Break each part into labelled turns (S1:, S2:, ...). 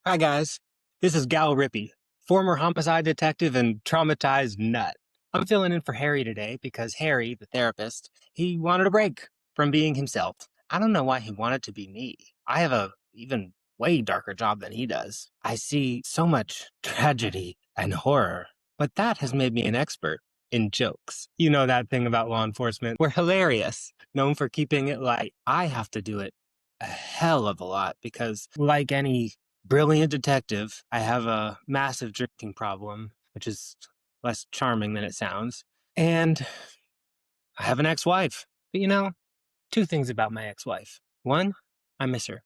S1: Hi, guys. This is Gal Rippey, former homicide detective and traumatized nut. I'm filling in for Harry today because Harry, the therapist, he wanted a break from being himself. I don't know why he wanted to be me. I have a even way darker job than he does. I see so much tragedy and horror, but that has made me an expert in jokes. You know that thing about law enforcement? We're hilarious, known for keeping it light. I have to do it a hell of a lot because, like any brilliant detective, I have a massive drinking problem, which is less charming than it sounds. And I have an ex-wife. But two things about my ex-wife. One, I miss her.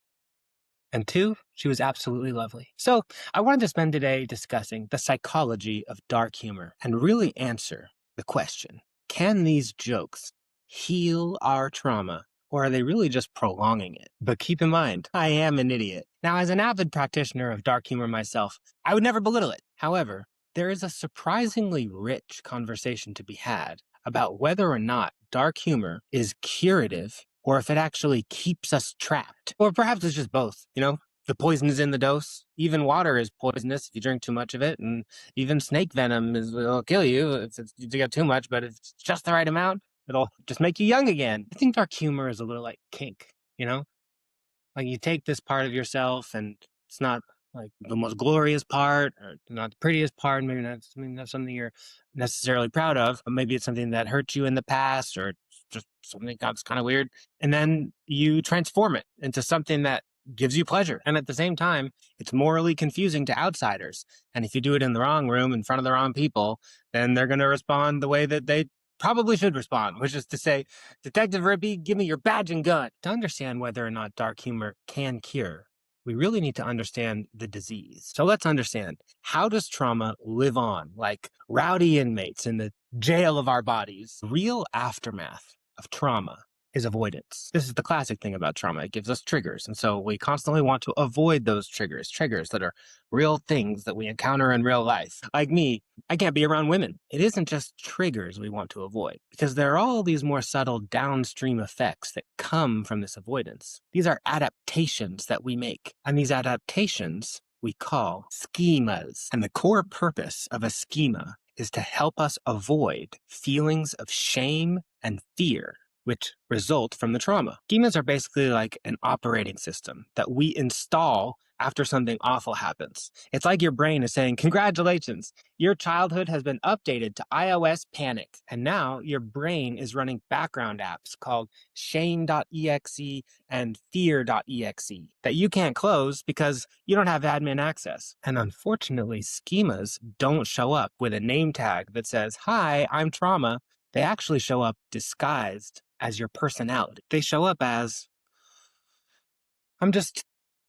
S1: And two, she was absolutely lovely. So I wanted to spend today discussing the psychology of dark humor and really answer the question, can these jokes heal our trauma? Or are they really just prolonging it? But keep in mind, I am an idiot. Now, as an avid practitioner of dark humor myself, I would never belittle it. However, there is a surprisingly rich conversation to be had about whether or not dark humor is curative or if it actually keeps us trapped. Or perhaps it's just both, The poison is in the dose. Even water is poisonous if you drink too much of it, and even snake venom will kill you if you get too much, but if it's just the right amount, it'll just make you young again. I think dark humor is a little like kink, Like you take this part of yourself and it's not like the most glorious part or not the prettiest part, maybe not something you're necessarily proud of, but maybe it's something that hurt you in the past or just something that's kind of weird. And then you transform it into something that gives you pleasure. And at the same time, it's morally confusing to outsiders. And if you do it in the wrong room in front of the wrong people, then they're going to respond the way that they probably should respond, which is to say, Detective Rippey, give me your badge and gun. To understand whether or not dark humor can cure, we really need to understand the disease. So let's understand, how does trauma live on like rowdy inmates in the jail of our bodies? Real aftermath of trauma is avoidance. This is the classic thing about trauma. It gives us triggers. And so we constantly want to avoid those triggers that are real things that we encounter in real life. Like me, I can't be around women. It isn't just triggers we want to avoid, because there are all these more subtle downstream effects that come from this avoidance. These are adaptations that we make. And these adaptations we call schemas. And the core purpose of a schema is to help us avoid feelings of shame and fear which result from the trauma. Schemas are basically like an operating system that we install after something awful happens. It's like your brain is saying, congratulations, your childhood has been updated to iOS Panic. And now your brain is running background apps called shame.exe and fear.exe that you can't close because you don't have admin access. And unfortunately, schemas don't show up with a name tag that says, hi, I'm trauma. They actually show up disguised as your personality. They show up as, I'm just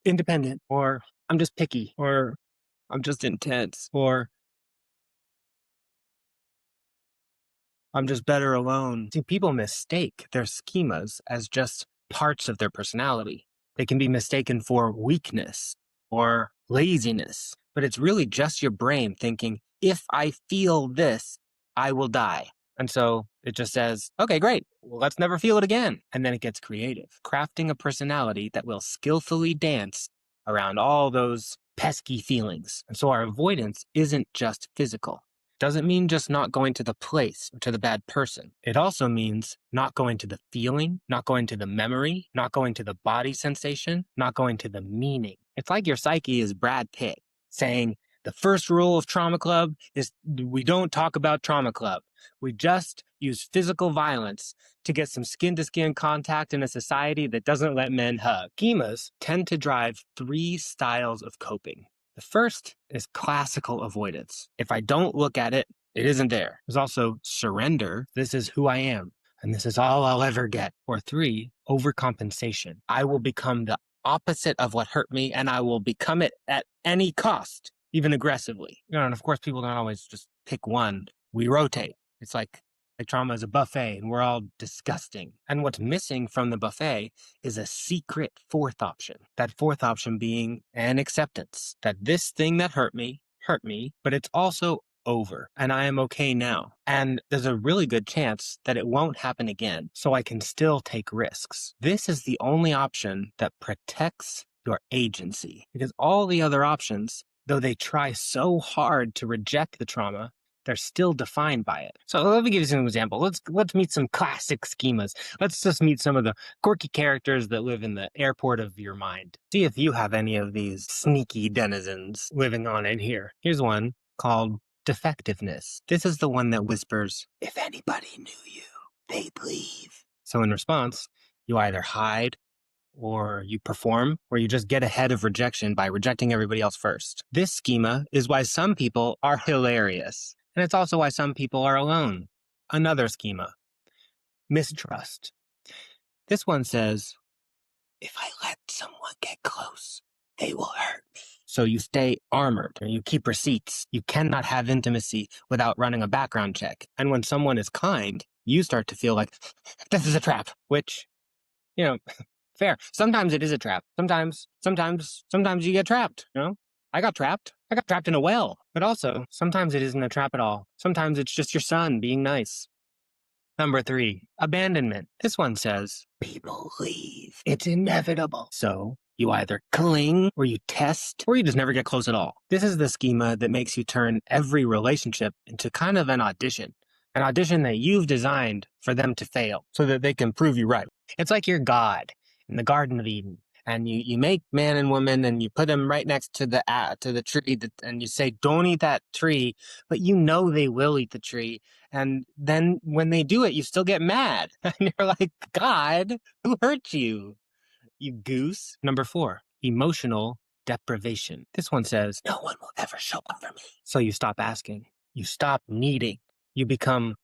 S1: independent, or I'm just picky, or I'm just intense, or I'm just better alone. See, people mistake their schemas as just parts of their personality. They can be mistaken for weakness or laziness, but it's really just your brain thinking, if I feel this, I will die. And so it just says, okay, great. Well, let's never feel it again. And then it gets creative, crafting a personality that will skillfully dance around all those pesky feelings. And so our avoidance isn't just physical. Doesn't mean just not going to the place or to the bad person. It also means not going to the feeling, not going to the memory, not going to the body sensation, not going to the meaning. It's like your psyche is Brad Pitt saying, the first rule of Trauma Club is we don't talk about Trauma Club. We just use physical violence to get some skin-to-skin contact in a society that doesn't let men hug. Schemas tend to drive 3 styles of coping. The first is classical avoidance. If I don't look at it, it isn't there. There's also surrender. This is who I am, and this is all I'll ever get. Or 3, overcompensation. I will become the opposite of what hurt me, and I will become it at any cost, even aggressively. And of course, people don't always just pick one. We rotate. It's like trauma is a buffet, and we're all disgusting. And what's missing from the buffet is a secret 4th option. That 4th option being an acceptance that this thing that hurt me, but it's also over, and I am okay now. And there's a really good chance that it won't happen again, so I can still take risks. This is the only option that protects your agency. Because all the other options, though they try so hard to reject the trauma, they're still defined by it. So let me give you some example. Let's meet some classic schemas. Let's just meet some of the quirky characters that live in the airport of your mind. See if you have any of these sneaky denizens living on in here. Here's one called defectiveness. This is the one that whispers, "If anybody knew you, they'd leave." So in response, you either hide or you perform, or you just get ahead of rejection by rejecting everybody else first. This schema is why some people are hilarious. And it's also why some people are alone. Another schema, mistrust. This one says, "If I let someone get close, they will hurt me." So you stay armored, or you keep receipts. You cannot have intimacy without running a background check. And when someone is kind, you start to feel like, this is a trap, which, fair. Sometimes it is a trap. Sometimes you get trapped, I got trapped. I got trapped in a well. But also, sometimes it isn't a trap at all. Sometimes it's just your son being nice. Number 3, abandonment. This one says, people leave. It's inevitable. So you either cling, or you test, or you just never get close at all. This is the schema that makes you turn every relationship into kind of an audition that you've designed for them to fail so that they can prove you right. It's like you're God in the Garden of Eden. And you make man and woman, and you put them right next to the tree, and you say, "Don't eat that tree," but they will eat the tree. And then when they do it, you still get mad, and you're like, "God, who hurt you, you goose?" Number 4, emotional deprivation. This one says, "No one will ever show up for me." So you stop asking, you stop needing, you become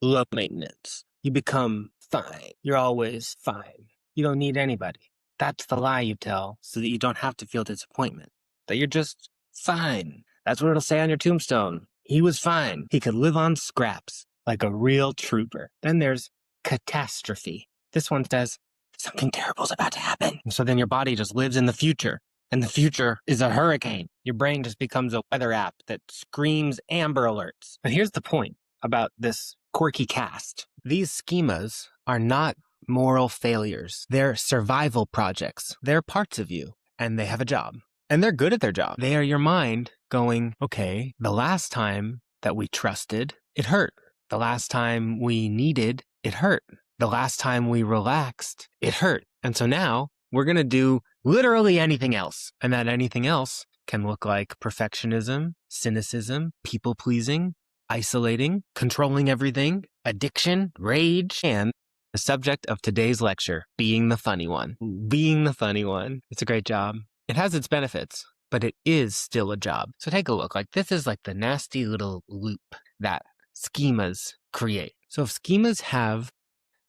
S1: low maintenance, you become fine. You're always fine. You don't need anybody. That's the lie you tell so that you don't have to feel disappointment, that you're just fine. That's what it'll say on your tombstone. He was fine. He could live on scraps like a real trooper. Then there's catastrophe. This one says, something terrible's about to happen. And so then your body just lives in the future, and the future is a hurricane. Your brain just becomes a weather app that screams Amber Alerts. But here's the point about this quirky cast. These schemas are not moral failures. They're survival projects. They're parts of you, and they have a job. And they're good at their job. They are your mind going, okay, the last time that we trusted, it hurt. The last time we needed, it hurt. The last time we relaxed, it hurt. And so now we're going to do literally anything else. And that anything else can look like perfectionism, cynicism, people-pleasing, isolating, controlling everything, addiction, rage, and the subject of today's lecture, being the funny one. Being the funny one. It's a great job. It has its benefits, but it is still a job. So take a look. This is like the nasty little loop that schemas create. So if schemas have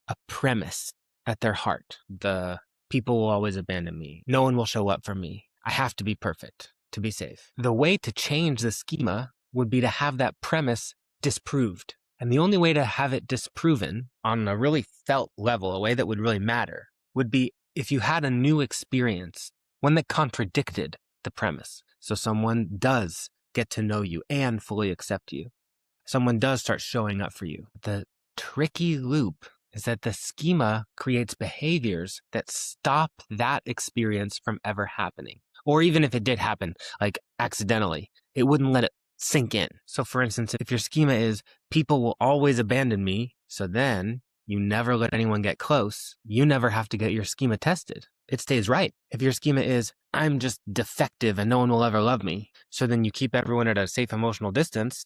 S1: a premise at their heart, the people will always abandon me, no one will show up for me, I have to be perfect to be safe. The way to change the schema would be to have that premise disproved. And the only way to have it disproven on a really felt level, a way that would really matter, would be if you had a new experience, one that contradicted the premise. So someone does get to know you and fully accept you. Someone does start showing up for you. The tricky loop is that the schema creates behaviors that stop that experience from ever happening. Or even if it did happen, like accidentally, it wouldn't let it sink in. So for instance, if your schema is people will always abandon me, so then you never let anyone get close, you never have to get your schema tested. It stays right. If your schema is I'm just defective and no one will ever love me, so then you keep everyone at a safe emotional distance,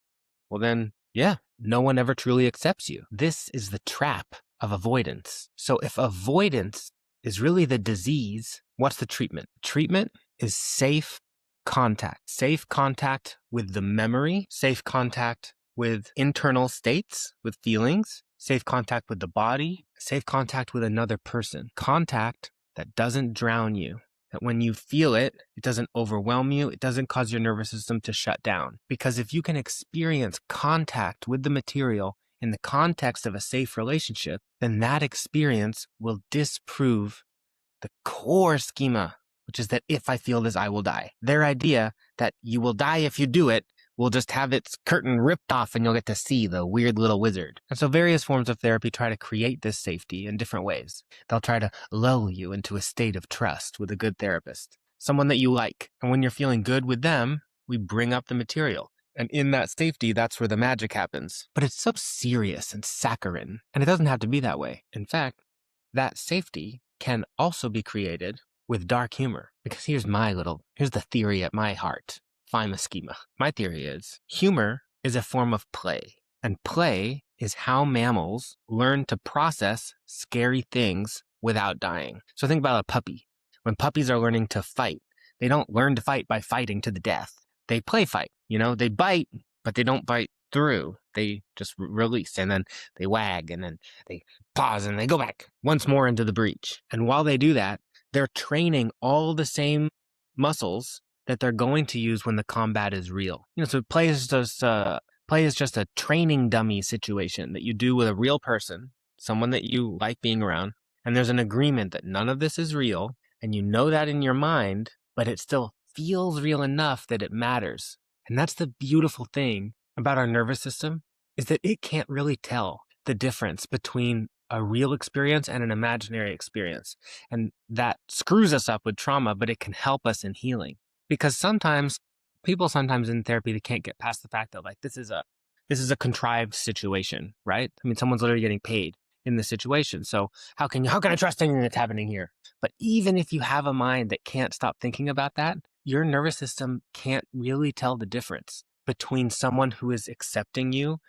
S1: well then, yeah, no one ever truly accepts you. This is the trap of avoidance. So if avoidance is really the disease, what's the treatment? Treatment is safe contact with the memory, safe contact with internal states, with feelings, safe contact with the body, safe contact with another person, contact that doesn't drown you, that when you feel it, it doesn't overwhelm you, it doesn't cause your nervous system to shut down. Because if you can experience contact with the material in the context of a safe relationship, then that experience will disprove the core schema, which is that if I feel this, I will die. Their idea that you will die if you do it will just have its curtain ripped off and you'll get to see the weird little wizard. And so various forms of therapy try to create this safety in different ways. They'll try to lull you into a state of trust with a good therapist. someone that you like. And when you're feeling good with them, we bring up the material. And in that safety, that's where the magic happens. But it's so serious and saccharine, and it doesn't have to be that way. In fact, that safety can also be created with dark humor. Because here's the theory at my heart. Find the schema. My theory is humor is a form of play. And play is how mammals learn to process scary things without dying. So think about a puppy. When puppies are learning to fight, they don't learn to fight by fighting to the death. They play fight. They bite, but they don't bite through. They just release, and then they wag, and then they pause, and they go back once more into the breach. And while they do that, they're training all the same muscles that they're going to use when the combat is real. So play is just a training dummy situation that you do with a real person, someone that you like being around, and there's an agreement that none of this is real, and you know that in your mind, but it still feels real enough that it matters. And that's the beautiful thing about our nervous system, is that it can't really tell the difference between a real experience and an imaginary experience. And that screws us up with trauma, but it can help us in healing. Because people in therapy, they can't get past the fact that this is a contrived situation, right? I mean, someone's literally getting paid in the situation. So how can I trust anything that's happening here? But even if you have a mind that can't stop thinking about that, your nervous system can't really tell the difference between someone who is accepting you,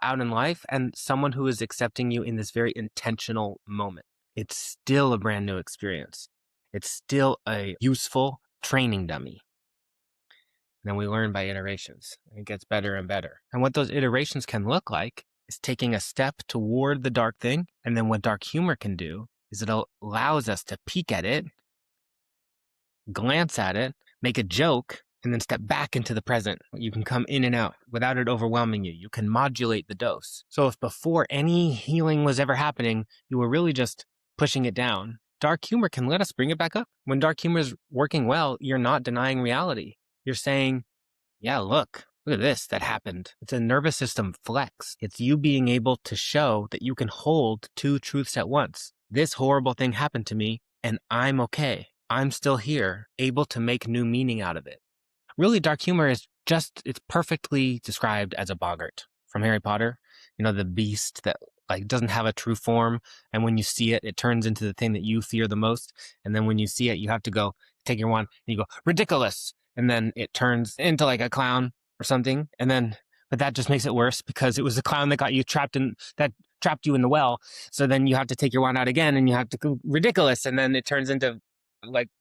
S1: out in life, and someone who is accepting you in this very intentional moment. It's still a brand new experience. It's still a useful training dummy. And then we learn by iterations, and it gets better and better. And what those iterations can look like is taking a step toward the dark thing. And then what dark humor can do is it allows us to peek at it, glance at it, make a joke, and then step back into the present. You can come in and out without it overwhelming you. You can modulate the dose. So if before any healing was ever happening, you were really just pushing it down, dark humor can let us bring it back up. When dark humor is working well, you're not denying reality. You're saying, yeah, look at this that happened. It's a nervous system flex. It's you being able to show that you can hold two truths at once. This horrible thing happened to me, and I'm okay. I'm still here, able to make new meaning out of it. Really, dark humor is it's perfectly described as a boggart from Harry Potter. The beast that doesn't have a true form. And when you see it, it turns into the thing that you fear the most. And then when you see it, you have to take your wand and you go, ridiculous. And then it turns into a clown or something. But that just makes it worse because it was the clown that got you trapped in the well. So then you have to take your wand out again and you have to go ridiculous. And then it turns into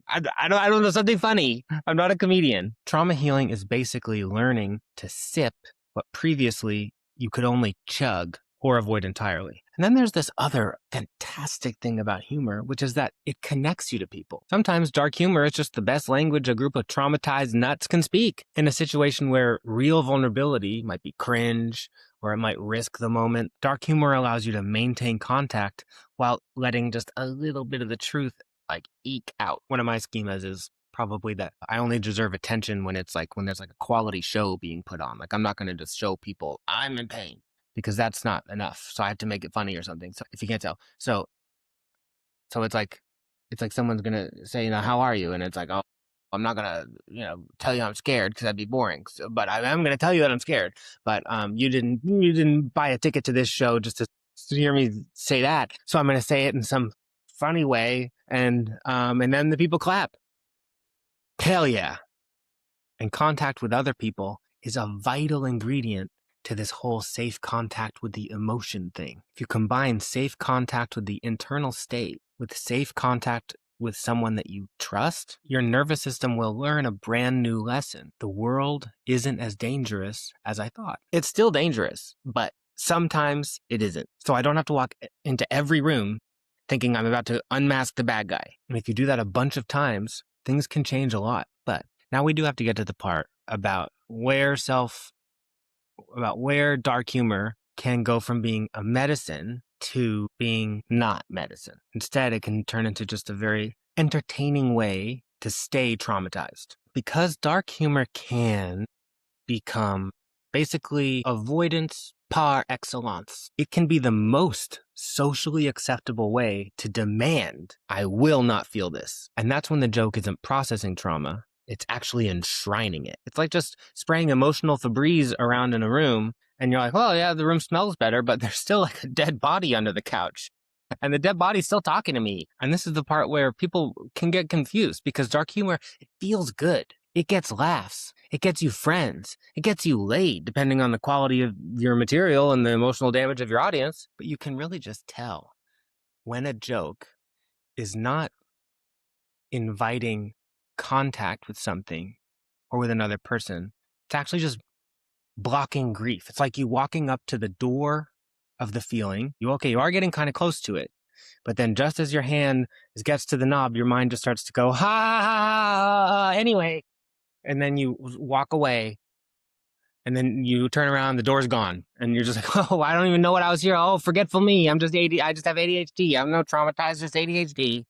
S1: I don't know, something funny. I'm not a comedian. Trauma healing is basically learning to sip what previously you could only chug or avoid entirely. And then there's this other fantastic thing about humor, which is that it connects you to people. Sometimes dark humor is just the best language a group of traumatized nuts can speak. In a situation where real vulnerability might be cringe or it might risk the moment, dark humor allows you to maintain contact while letting just a little bit of the truth eke out. One of my schemas is probably that I only deserve attention when it's when there's a quality show being put on. I'm not going to just show people I'm in pain because that's not enough. So I have to make it funny or something. So if you can't tell. So it's like someone's going to say, how are you? And it's oh, I'm not going to, tell you I'm scared because that'd be boring. So, but I am going to tell you that I'm scared. But you didn't buy a ticket to this show just to hear me say that. So I'm going to say it in some funny way, and then the people clap. Hell yeah. And contact with other people is a vital ingredient to this whole safe contact with the emotion thing. If you combine safe contact with the internal state with safe contact with someone that you trust, your nervous system will learn a brand new lesson. The world isn't as dangerous as I thought. It's still dangerous, but sometimes it isn't. So I don't have to walk into every room thinking I'm about to unmask the bad guy. And if you do that a bunch of times, things can change a lot. But now we do have to get to the part about where dark humor can go from being a medicine to being not medicine. Instead, it can turn into just a very entertaining way to stay traumatized. Because dark humor can become basically avoidance par excellence. It can be the most socially acceptable way to demand, I will not feel this. And that's when the joke isn't processing trauma, it's actually enshrining it. It's like just spraying emotional Febreze around in a room, and you're like, well, yeah, the room smells better, but there's still like a dead body under the couch. And the dead body's still talking to me. And this is the part where people can get confused because dark humor, it feels good. It gets laughs. It gets you friends. It gets you laid, depending on the quality of your material and the emotional damage of your audience. But you can really just tell when a joke is not inviting contact with something or with another person. It's actually just blocking grief. It's like you walking up to the door of the feeling. You are getting kind of close to it. But then just as your hand gets to the knob, your mind just starts to go, ha, ha, ha, ha, anyway. And then you walk away. And then you turn around, the door's gone. And you're just like, oh, I don't even know what I was here. Oh, forgetful me. I just have ADHD. I'm not traumatized, just ADHD.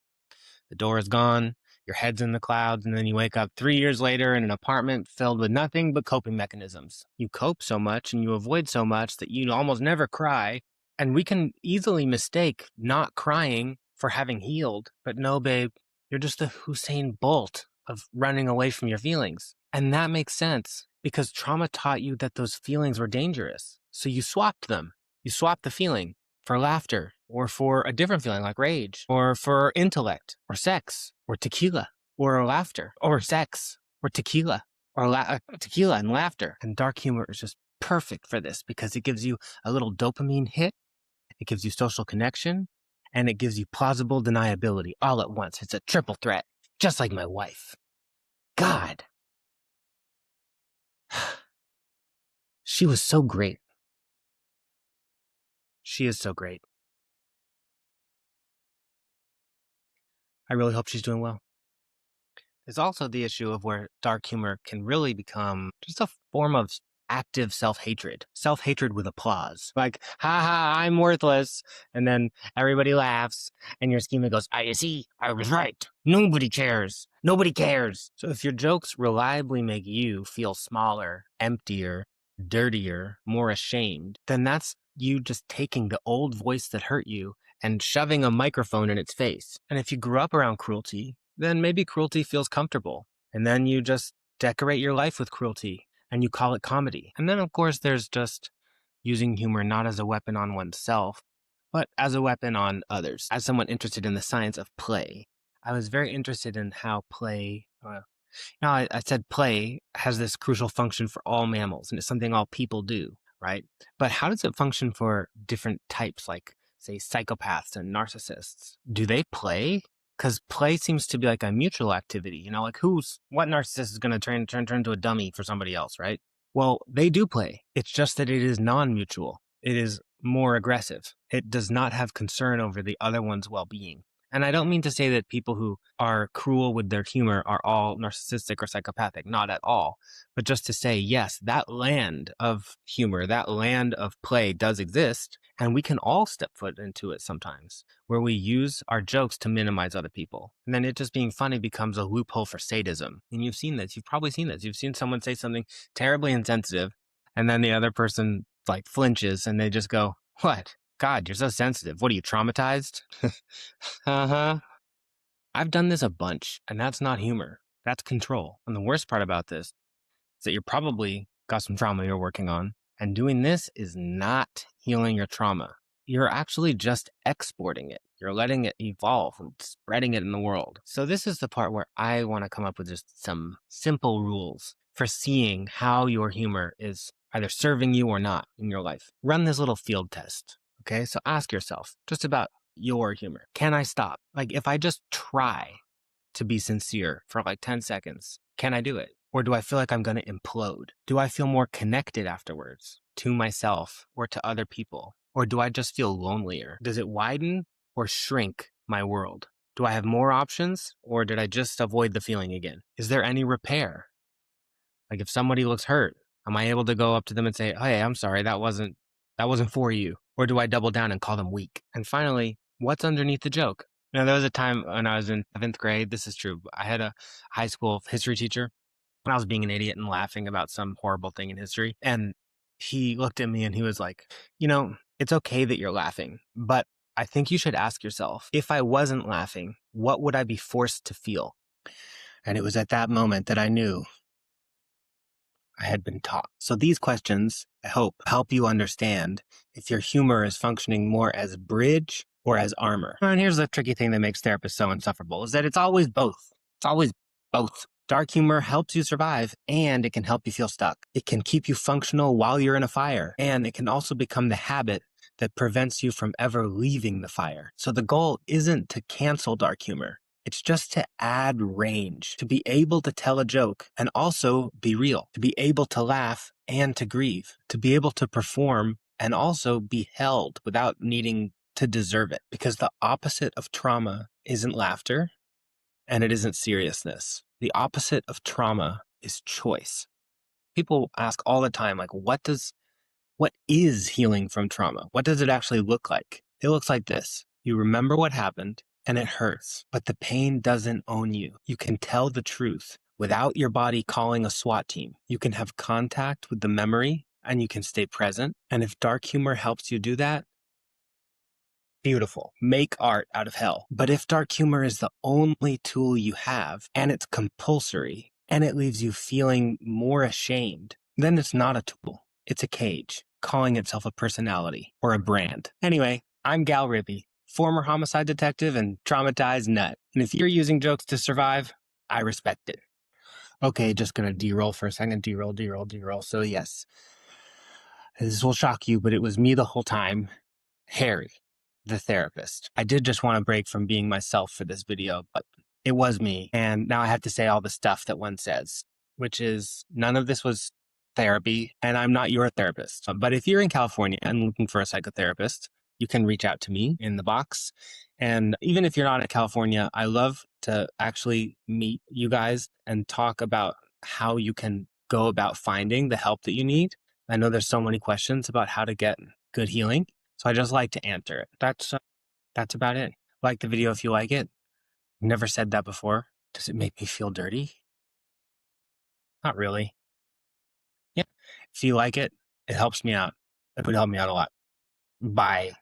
S1: The door is gone. Your head's in the clouds, and then you wake up 3 years later in an apartment filled with nothing but coping mechanisms. You cope so much and you avoid so much that you almost never cry. And we can easily mistake not crying for having healed. But no, babe, you're just the Usain Bolt of running away from your feelings. And that makes sense because trauma taught you that those feelings were dangerous. So you swapped them. You swapped the feeling for laughter, or for a different feeling like rage, or for intellect, or sex, or tequila, or laughter, or sex, or tequila, or tequila and laughter. And dark humor is just perfect for this because it gives you a little dopamine hit, it gives you social connection, and it gives you plausible deniability all at once. It's a triple threat, just like my wife. God. She was so great. She is so great. I really hope she's doing well. There's also the issue of where dark humor can really become just a form of active self-hatred with applause. Like, ha ha, I'm worthless. And then everybody laughs and your schema goes, you see, I was right. Nobody cares. Nobody cares. So if your jokes reliably make you feel smaller, emptier, dirtier, more ashamed, then that's you just taking the old voice that hurt you and shoving a microphone in its face. And if you grew up around cruelty, then maybe cruelty feels comfortable. And then you just decorate your life with cruelty and you call it comedy. And then, of course, there's just using humor not as a weapon on oneself, but as a weapon on others. As someone interested in the science of play, I was very interested in how play, I said play has this crucial function for all mammals, and it's something all people do, right? But how does it function for different types, like, say, psychopaths and narcissists? Do they play? Because play seems to be like a mutual activity, like what narcissist is going to turn into a dummy for somebody else, right? Well, they do play. It's just that it is non-mutual. It is more aggressive. It does not have concern over the other one's well-being. And I don't mean to say that people who are cruel with their humor are all narcissistic or psychopathic, not at all. But just to say, yes, that land of humor, that land of play does exist, and we can all step foot into it sometimes, where we use our jokes to minimize other people. And then it just being funny becomes a loophole for sadism. And you've seen this. You've probably seen this. You've seen someone say something terribly insensitive, and then the other person flinches, and they just go, what? God, you're so sensitive. What are you, traumatized? Uh-huh. I've done this a bunch, and that's not humor. That's control. And the worst part about this is that you're probably got some trauma you're working on, and doing this is not healing your trauma. You're actually just exporting it. You're letting it evolve and spreading it in the world. So this is the part where I want to come up with just some simple rules for seeing how your humor is either serving you or not in your life. Run this little field test. Okay, so ask yourself just about your humor. Can I stop? If I just try to be sincere for 10 seconds, can I do it? Or do I feel like I'm going to implode? Do I feel more connected afterwards to myself or to other people? Or do I just feel lonelier? Does it widen or shrink my world? Do I have more options, or did I just avoid the feeling again? Is there any repair? If somebody looks hurt, am I able to go up to them and say, hey, I'm sorry, that wasn't for you? Or do I double down and call them weak? And finally, what's underneath the joke? There was a time when I was in 7th grade, this is true, I had a high school history teacher, and I was being an idiot and laughing about some horrible thing in history. And He looked at me and he was like, it's okay that you're laughing, but I think you should ask yourself, if I wasn't laughing, what would I be forced to feel? And it was at that moment that I knew I had been taught. So these questions, I hope, help you understand if your humor is functioning more as bridge or as armor. And here's the tricky thing that makes therapists so insufferable, is that it's always both. It's always both. Dark humor helps you survive, and it can help you feel stuck. It can keep you functional while you're in a fire, and it can also become the habit that prevents you from ever leaving the fire. So the goal isn't to cancel dark humor. It's just to add range, to be able to tell a joke and also be real, to be able to laugh and to grieve, to be able to perform and also be held without needing to deserve it. Because the opposite of trauma isn't laughter and it isn't seriousness. The opposite of trauma is choice. People ask all the time, like, what is healing from trauma? What does it actually look like? It looks like this. You remember what happened and it hurts, but the pain doesn't own you. You can tell the truth without your body calling a SWAT team. You can have contact with the memory and you can stay present. And if dark humor helps you do that, beautiful. Make art out of hell. But if dark humor is the only tool you have and it's compulsory and it leaves you feeling more ashamed, then it's not a tool. It's a cage, calling itself a personality or a brand. Anyway, I'm Gal Rippey, former homicide detective and traumatized nut. And if you're using jokes to survive, I respect it. Okay, just gonna de-roll for a second. De-roll. So yes, this will shock you, but it was me the whole time, Harry, the therapist. I did just want to break from being myself for this video, but it was me. And now I have to say all the stuff that one says, which is none of this was therapy, and I'm not your therapist. But if you're in California and looking for a psychotherapist, you can reach out to me in the box. And even if you're not in California, I love to actually meet you guys and talk about how you can go about finding the help that you need. I know there's so many questions about how to get good healing, so I just like to answer it. That's about it. Like the video if you like it. Never said that before. Does it make me feel dirty? Not really. Yeah. If you like it, it helps me out. It would help me out a lot. Bye.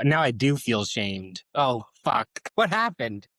S1: Now I do feel shamed. Oh, fuck. What happened?